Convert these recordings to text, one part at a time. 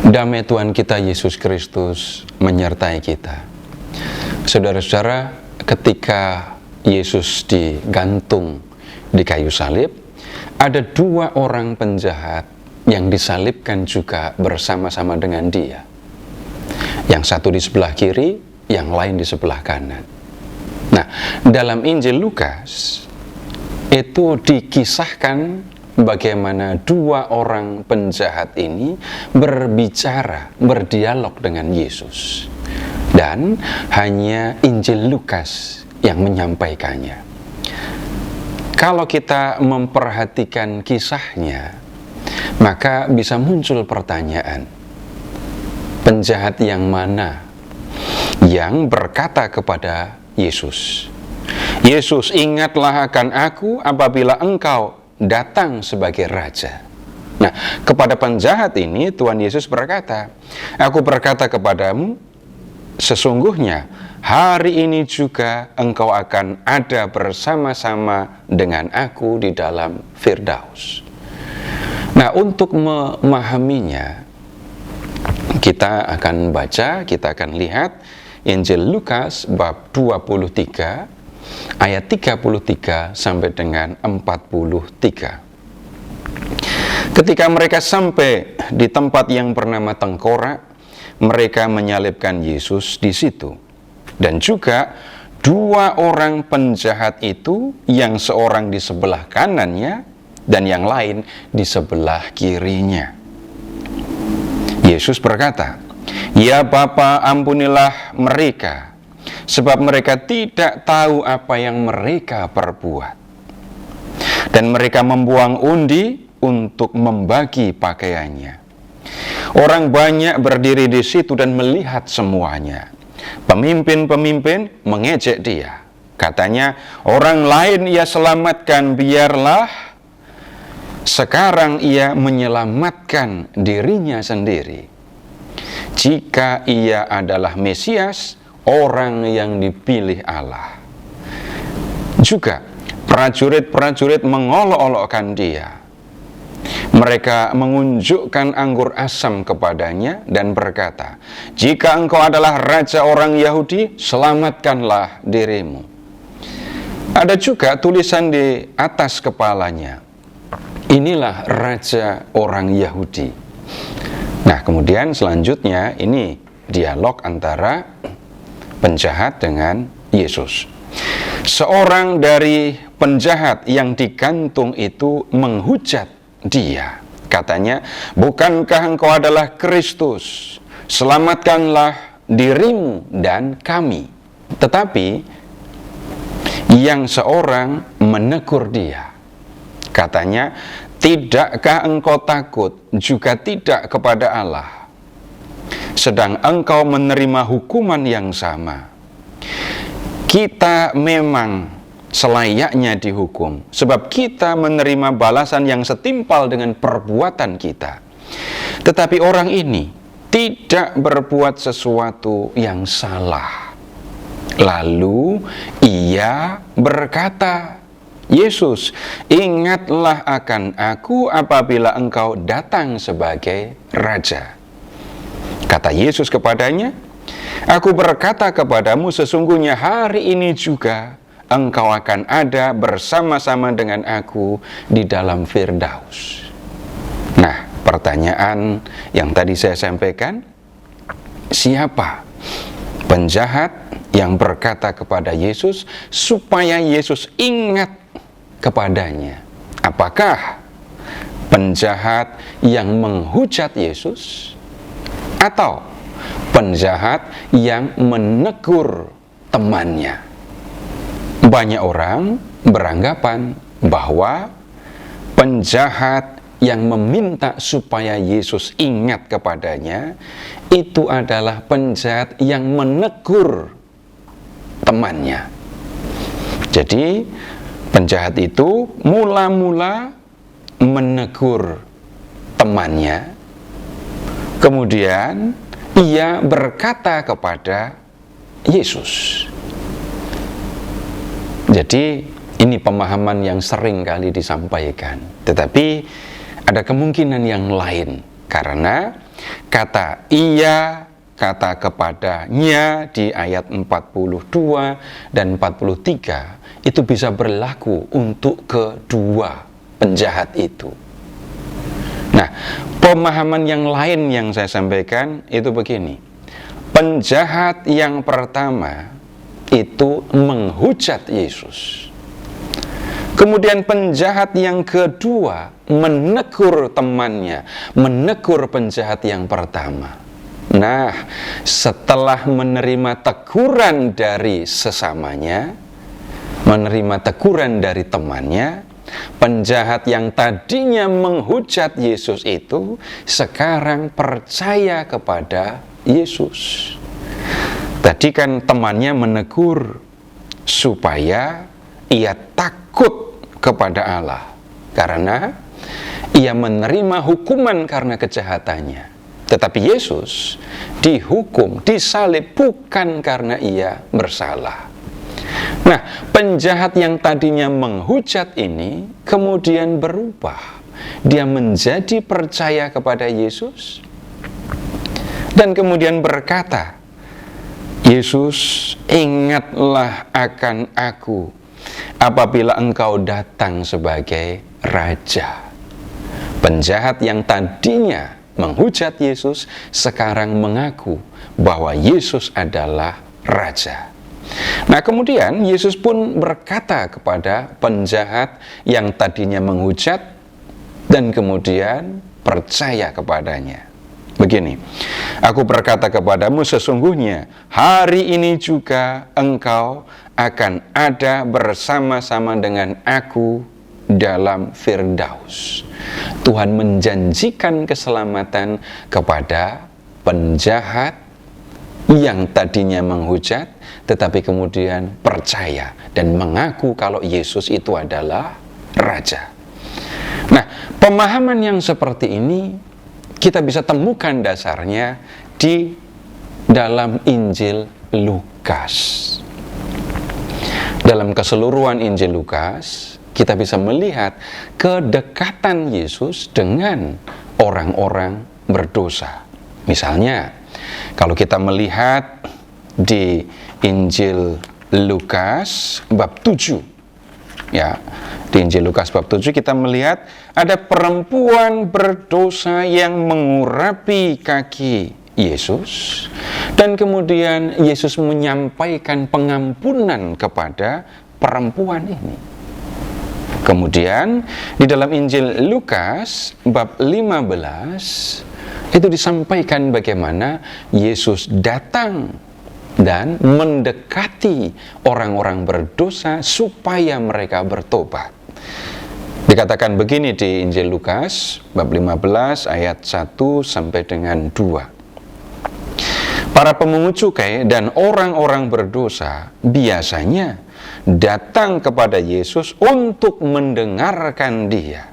Damai Tuhan kita Yesus Kristus menyertai kita. Saudara-saudara, ketika Yesus digantung di kayu salib, ada dua orang penjahat yang disalibkan juga bersama-sama dengan dia. Yang satu di sebelah kiri, yang lain di sebelah kanan. Nah, dalam Injil Lukas itu dikisahkan bagaimana dua orang penjahat ini berbicara, berdialog dengan Yesus. Dan hanya Injil Lukas yang menyampaikannya. Kalau kita memperhatikan kisahnya, maka bisa muncul pertanyaan, penjahat yang mana yang berkata kepada Yesus, "Yesus, ingatlah akan aku apabila engkau datang sebagai raja." Nah, kepada penjahat ini Tuhan Yesus berkata, "Aku berkata kepadamu, sesungguhnya hari ini juga engkau akan ada bersama-sama dengan aku di dalam Firdaus." Nah, untuk memahaminya, kita akan baca, kita akan lihat Injil Lukas bab 23 ayat 33 sampai dengan 43. Ketika mereka sampai di tempat yang bernama Tengkorak, mereka menyalibkan Yesus di situ. Dan juga dua orang penjahat itu, yang seorang di sebelah kanannya dan yang lain di sebelah kirinya. Yesus berkata, "Ya Bapa, ampunilah mereka, sebab mereka tidak tahu apa yang mereka perbuat." Dan mereka membuang undi untuk membagi pakaiannya. Orang banyak berdiri di situ dan melihat semuanya. Pemimpin-pemimpin mengejek dia. Katanya, "Orang lain ia selamatkan, biarlah sekarang ia menyelamatkan dirinya sendiri. Jika ia adalah Mesias, orang yang dipilih Allah." Juga prajurit-prajurit mengolok-olokkan dia. Mereka mengunjukkan anggur asam kepadanya dan berkata, "Jika engkau adalah raja orang Yahudi, selamatkanlah dirimu." Ada juga tulisan di atas kepalanya, "Inilah raja orang Yahudi." Nah, kemudian selanjutnya ini dialog antara penjahat dengan Yesus. Seorang dari penjahat yang digantung itu menghujat dia. Katanya, "Bukankah engkau adalah Kristus? Selamatkanlah dirimu dan kami." Tetapi yang seorang menegur dia. Katanya, "Tidakkah engkau takut juga tidak kepada Allah, sedang engkau menerima hukuman yang sama? Kita memang selayaknya dihukum, sebab kita menerima balasan yang setimpal dengan perbuatan kita. Tetapi orang ini tidak berbuat sesuatu yang salah." Lalu ia berkata, "Yesus, ingatlah akan aku apabila engkau datang sebagai raja." Kata Yesus kepadanya, "Aku berkata kepadamu, sesungguhnya hari ini juga engkau akan ada bersama-sama dengan aku di dalam Firdaus." Nah, pertanyaan yang tadi saya sampaikan, siapa penjahat yang berkata kepada Yesus supaya Yesus ingat kepadanya? Apakah penjahat yang menghujat Yesus atau penjahat yang menegur temannya? Banyak orang beranggapan bahwa penjahat yang meminta supaya Yesus ingat kepadanya itu adalah penjahat yang menegur temannya. Jadi penjahat itu mula-mula menegur temannya, kemudian ia berkata kepada Yesus. Jadi Ini pemahaman yang sering kali disampaikan, tetapi ada kemungkinan yang lain, karena kata ia, kata kepadanya di ayat 42 dan 43 itu bisa berlaku untuk kedua penjahat itu. Nah, pemahaman yang lain yang saya sampaikan itu begini. Penjahat yang pertama itu menghujat Yesus. Kemudian penjahat yang kedua menegur temannya, menegur penjahat yang pertama. Nah, setelah menerima teguran dari sesamanya, menerima teguran dari temannya, penjahat yang tadinya menghujat Yesus itu sekarang percaya kepada Yesus. Tadi kan temannya menegur supaya ia takut kepada Allah karena ia menerima hukuman karena kejahatannya. Tetapi Yesus dihukum, disalib bukan karena ia bersalah. Nah, penjahat yang tadinya menghujat ini kemudian berubah. Dia menjadi percaya kepada Yesus dan kemudian berkata, Yesus, ingatlah akan aku apabila engkau datang sebagai Raja. Penjahat yang tadinya menghujat Yesus sekarang mengaku bahwa Yesus adalah Raja. Nah, kemudian Yesus pun berkata kepada penjahat yang tadinya menghujat dan kemudian percaya kepadanya. Begini, aku berkata kepadamu sesungguhnya hari ini juga engkau akan ada bersama-sama dengan aku dalam Firdaus. Tuhan menjanjikan keselamatan kepada penjahat yang tadinya menghujat tetapi kemudian percaya dan mengaku kalau Yesus itu adalah Raja. Nah, pemahaman yang seperti ini kita bisa temukan dasarnya di dalam Injil Lukas. Dalam keseluruhan Injil Lukas, kita bisa melihat kedekatan Yesus dengan orang-orang berdosa. Misalnya, kalau kita melihat di Injil Lukas bab 7, ya, di Injil Lukas bab 7 kita melihat ada perempuan berdosa yang mengurapi kaki Yesus, dan kemudian Yesus menyampaikan pengampunan kepada perempuan ini. Kemudian di dalam Injil Lukas bab 15 itu disampaikan bagaimana Yesus datang dan mendekati orang-orang berdosa supaya mereka bertobat. Dikatakan begini di Injil Lukas bab 15 ayat 1 sampai dengan 2. Para pemungut cukai dan orang-orang berdosa biasanya datang kepada Yesus untuk mendengarkan Dia.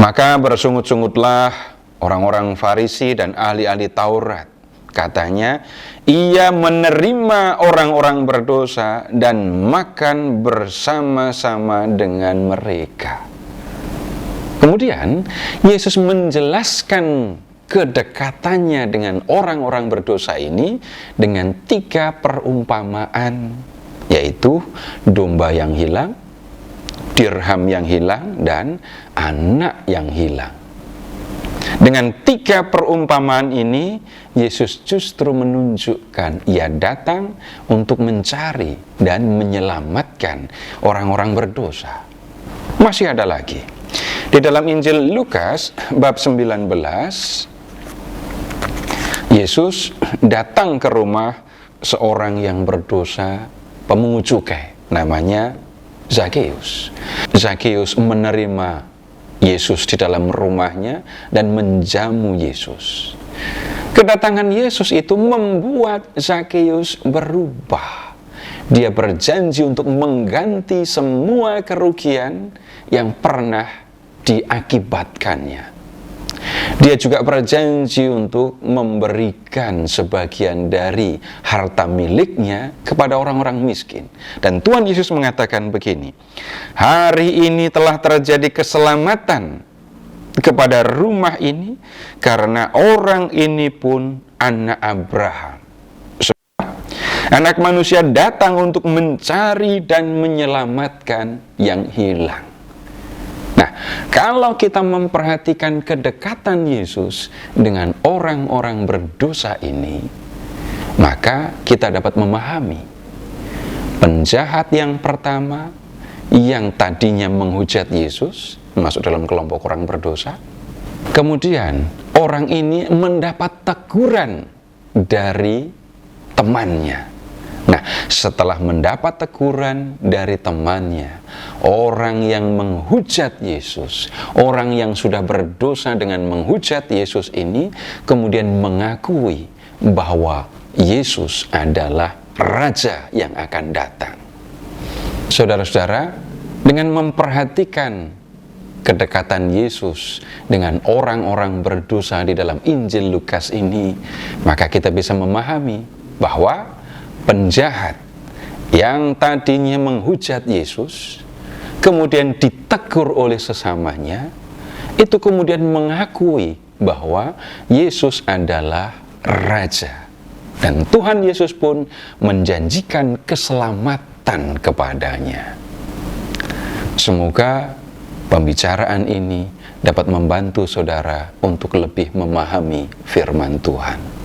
Maka bersungut-sungutlah orang-orang Farisi dan ahli-ahli Taurat. Katanya, ia menerima orang-orang berdosa dan makan bersama-sama dengan mereka. Kemudian, Yesus menjelaskan kedekatannya dengan orang-orang berdosa ini dengan 3 perumpamaan, yaitu domba yang hilang, dirham yang hilang, dan anak yang hilang. Dengan 3 perumpamaan ini, Yesus justru menunjukkan ia datang untuk mencari dan menyelamatkan orang-orang berdosa. Masih ada lagi. Di dalam Injil Lukas bab 19, Yesus datang ke rumah seorang yang berdosa, pemungut cukai, namanya Zakeus. Zakeus menerima Yesus di dalam rumahnya dan menjamu Yesus. Kedatangan Yesus itu membuat Zakeus berubah. Dia berjanji untuk mengganti semua kerugian yang pernah diakibatkannya. Dia juga berjanji untuk memberikan sebagian dari harta miliknya kepada orang-orang miskin. Dan Tuhan Yesus mengatakan begini, hari ini telah terjadi keselamatan kepada rumah ini, karena orang ini pun anak Abraham. Anak manusia datang untuk mencari dan menyelamatkan yang hilang. Nah, kalau kita memperhatikan kedekatan Yesus dengan orang-orang berdosa ini, maka kita dapat memahami penjahat yang pertama yang tadinya menghujat Yesus, masuk dalam kelompok orang berdosa. Kemudian orang ini mendapat teguran dari temannya. Nah, setelah mendapat teguran dari temannya, orang yang menghujat Yesus, orang yang sudah berdosa dengan menghujat Yesus ini, kemudian mengakui bahwa Yesus adalah Raja yang akan datang. Saudara-saudara, dengan memperhatikan kedekatan Yesus dengan orang-orang berdosa di dalam Injil Lukas ini, maka kita bisa memahami bahwa penjahat yang tadinya menghujat Yesus, kemudian ditegur oleh sesamanya, itu kemudian mengakui bahwa Yesus adalah Raja. Dan Tuhan Yesus pun menjanjikan keselamatan kepadanya. Semoga pembicaraan ini dapat membantu saudara untuk lebih memahami firman Tuhan.